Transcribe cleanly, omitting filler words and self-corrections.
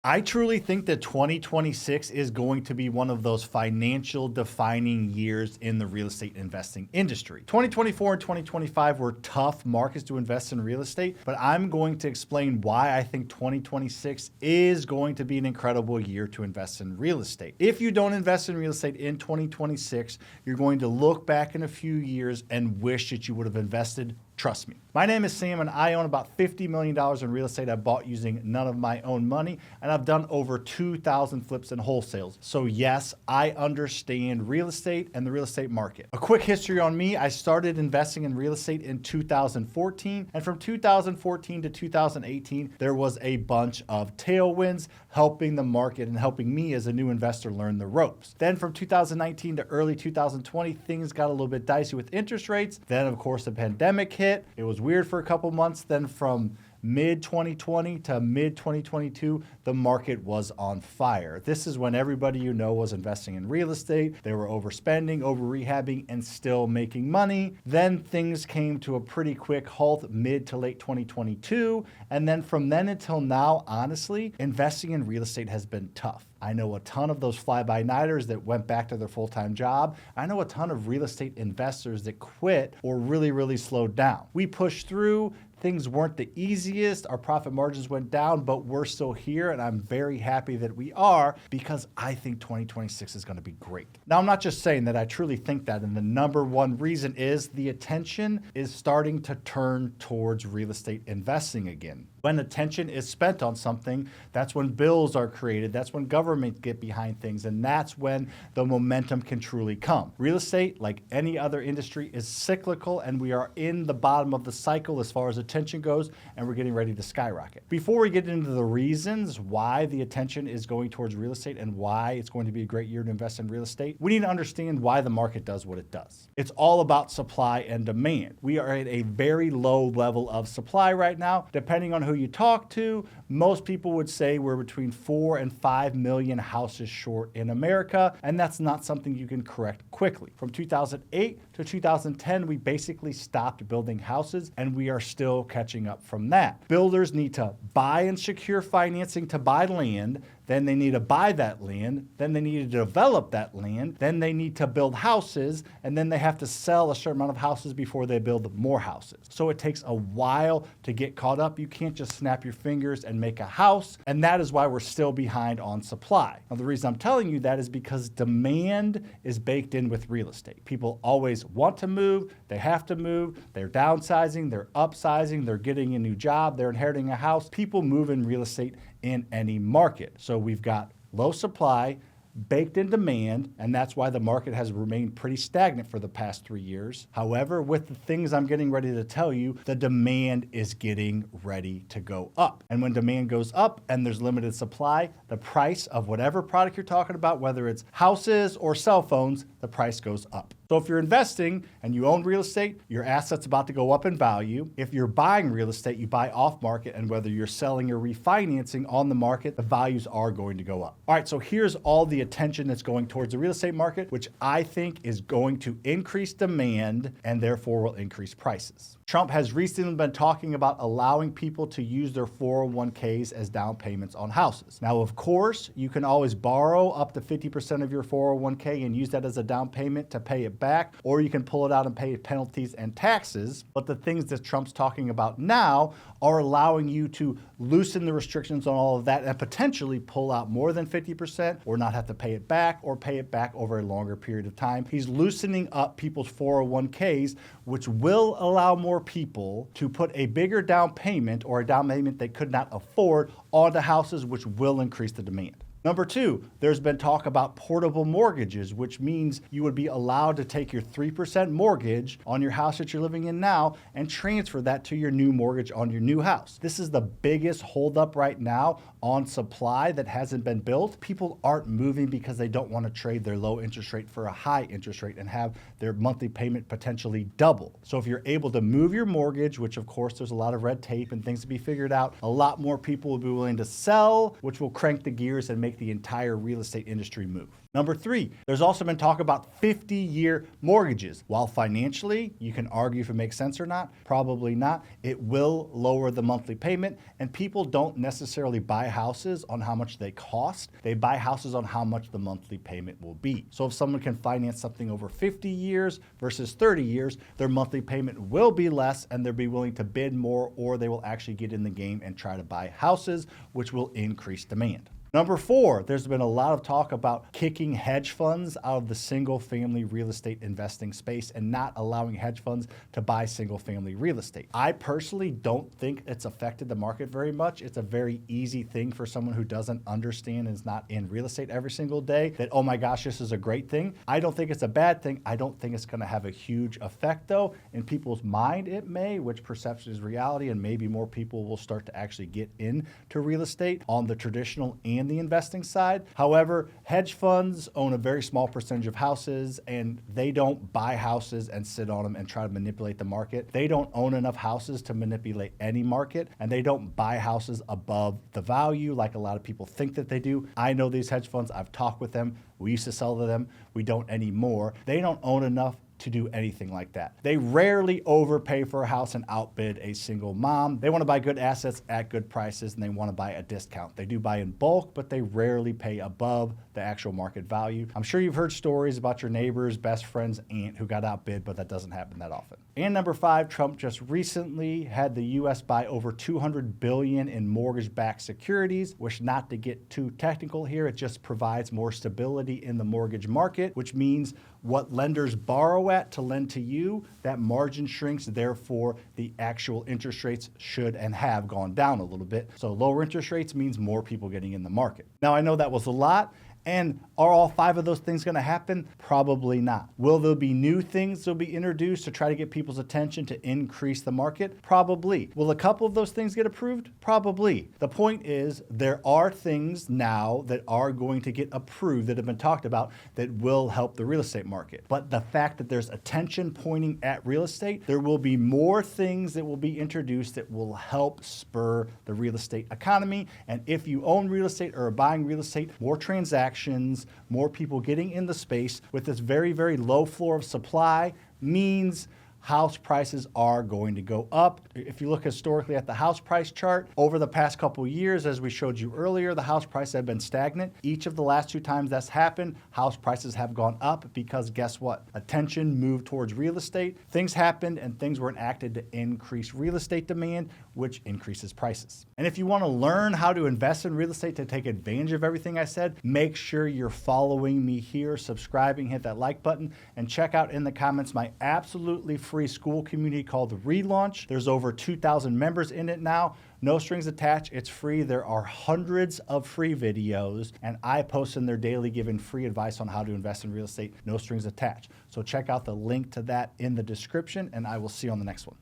I truly think that 2026 is going to be one of those financial defining years in the real estate investing industry. 2024 and 2025 were tough markets to invest in real estate, but I'm going to explain why I think 2026 is going to be an incredible year to invest in real estate. If you don't invest in real estate in 2026, you're going to look back in a few years and wish that you would have invested. Trust me. My name is Sam and I own about $50 million in real estate I bought using none of my own money, and I've done over 2,000 flips and wholesales. So yes, I understand real estate and the real estate market. A quick history on me, I started investing in real estate in 2014, and from 2014 to 2018, there was a bunch of tailwinds helping the market and helping me as a new investor learn the ropes. Then from 2019 to early 2020, things got a little bit dicey with interest rates. Then of course the pandemic hit. It was weird for a couple months. Then from mid 2020 to mid 2022, the market was on fire. This is when everybody you know was investing in real estate. They were overspending, over rehabbing, and still making money. Then things came to a pretty quick halt mid to late 2022. And then from then until now, honestly, investing in real estate has been tough. I know a ton of those fly-by-nighters that went back to their full-time job. I know a ton of real estate investors that quit or really slowed down. We pushed through. Things weren't the easiest. Our profit margins went down, but we're still here, and I'm very happy that we are because I think 2026 is going to be great. Now, I'm not just saying that. I truly think that, and the number one reason is the attention is starting to turn towards real estate investing again. When attention is spent on something, that's when bills are created, that's when government get behind things, and that's when the momentum can truly come. Real estate, like any other industry, is cyclical, and we are in the bottom of the cycle as far as attention goes, and we're getting ready to skyrocket. Before we get into the reasons why the attention is going towards real estate and why it's going to be a great year to invest in real estate, we need to understand why the market does what it does. It's all about supply and demand. We are at a very low level of supply right now. Depending on who you talk to, most people would say we're between 4 and 5 million houses short in America, and that's not something you can correct quickly. From 2008 to 2010, we basically stopped building houses, and we are still catching up from that. Builders need to buy and secure financing to buy land, then they need to buy that land, then they need to develop that land, then they need to build houses, and then they have to sell a certain amount of houses before they build more houses. So it takes a while to get caught up. You can't just snap your fingers and make a house, and that is why we're still behind on supply. Now, the reason I'm telling you that is because demand is baked in with real estate. People always want to move, they have to move, they're downsizing, they're upsizing, they're getting a new job, they're inheriting a house. People move in real estate in any market. So we've got low supply, baked in demand, and that's why the market has remained pretty stagnant for the past 3 years. However, with the things I'm getting ready to tell you, the demand is getting ready to go up. And when demand goes up and there's limited supply, the price of whatever product you're talking about, whether it's houses or cell phones, the price goes up. So if you're investing and you own real estate, your asset's about to go up in value. If you're buying real estate, you buy off market, and whether you're selling or refinancing on the market, the values are going to go up. All right, so here's all the attention that's going towards the real estate market, which I think is going to increase demand and therefore will increase prices. Trump has recently been talking about allowing people to use their 401ks as down payments on houses. Now, of course, you can always borrow up to 50% of your 401k and use that as a down payment to pay it back, or you can pull it out and pay penalties and taxes. But the things that Trump's talking about now are allowing you to loosen the restrictions on all of that and potentially pull out more than 50% or not have to pay it back or pay it back over a longer period of time. He's loosening up people's 401ks, which will allow more people to put a bigger down payment or a down payment they could not afford onto houses, which will increase the demand. Number two, there's been talk about portable mortgages, which means you would be allowed to take your 3% mortgage on your house that you're living in now and transfer that to your new mortgage on your new house. This is the biggest holdup right now on supply that hasn't been built. People aren't moving because they don't want to trade their low interest rate for a high interest rate and have their monthly payment potentially double. So if you're able to move your mortgage, which of course there's a lot of red tape and things to be figured out, a lot more people will be willing to sell, which will crank the gears and make make the entire real estate industry move. Number 3, there's also been talk about 50-year mortgages. While financially, you can argue if it makes sense or not, probably not, it will lower the monthly payment, and people don't necessarily buy houses on how much they cost. They buy houses on how much the monthly payment will be. So if someone can finance something over 50 years versus 30 years, their monthly payment will be less and they'll be willing to bid more, or they will actually get in the game and try to buy houses, which will increase demand. Number 4, there's been a lot of talk about kicking hedge funds out of the single-family real estate investing space and not allowing hedge funds to buy single-family real estate. I personally don't think it's affected the market very much. It's a very easy thing for someone who doesn't understand and is not in real estate every single day that, oh my gosh, this is a great thing. I don't think it's a bad thing. I don't think it's going to have a huge effect, though. In people's mind, it may, which perception is reality, and maybe more people will start to actually get into real estate on the traditional and the investing side. However, hedge funds own a very small percentage of houses, and they don't buy houses and sit on them and try to manipulate the market. They don't own enough houses to manipulate any market, and they don't buy houses above the value like a lot of people think that they do. I know these hedge funds. I've talked with them. We used to sell to them. We don't anymore. They don't own enough to do anything like that. They rarely overpay for a house and outbid a single mom. They want to buy good assets at good prices, and they want to buy a discount. They do buy in bulk, but they rarely pay above the actual market value. I'm sure you've heard stories about your neighbor's best friend's aunt who got outbid, but that doesn't happen that often. And number 5, Trump just recently had the U.S. buy over $200 billion in mortgage-backed securities, which, not to get too technical here, it just provides more stability in the mortgage market, which means what lenders borrow at to lend to you, that margin shrinks. Therefore, the actual interest rates should and have gone down a little bit. So lower interest rates means more people getting in the market. Now, I know that was a lot. And are all 5 of those things going to happen? Probably not. Will there be new things that will be introduced to try to get people's attention to increase the market? Probably. Will a couple of those things get approved? Probably. The point is, there are things now that are going to get approved that have been talked about that will help the real estate market. But the fact that there's attention pointing at real estate, there will be more things that will be introduced that will help spur the real estate economy. And if you own real estate or are buying real estate, more transactions, more people getting in the space with this very, very low floor of supply means house prices are going to go up. If you look historically at the house price chart, over the past couple of years, as we showed you earlier, the house prices have been stagnant. Each of the last 2 times that's happened, house prices have gone up because guess what? Attention moved towards real estate. Things happened and things were enacted to increase real estate demand, which increases prices. And if you want to learn how to invest in real estate to take advantage of everything I said, make sure you're following me here, subscribing, hit that like button, and check out in the comments my absolutely free Skool community called the Relaunch. There's over 2,000 members in it now. No strings attached. It's free. There are hundreds of free videos, and I post in there daily giving free advice on how to invest in real estate. No strings attached. So check out the link to that in the description, and I will see you on the next one.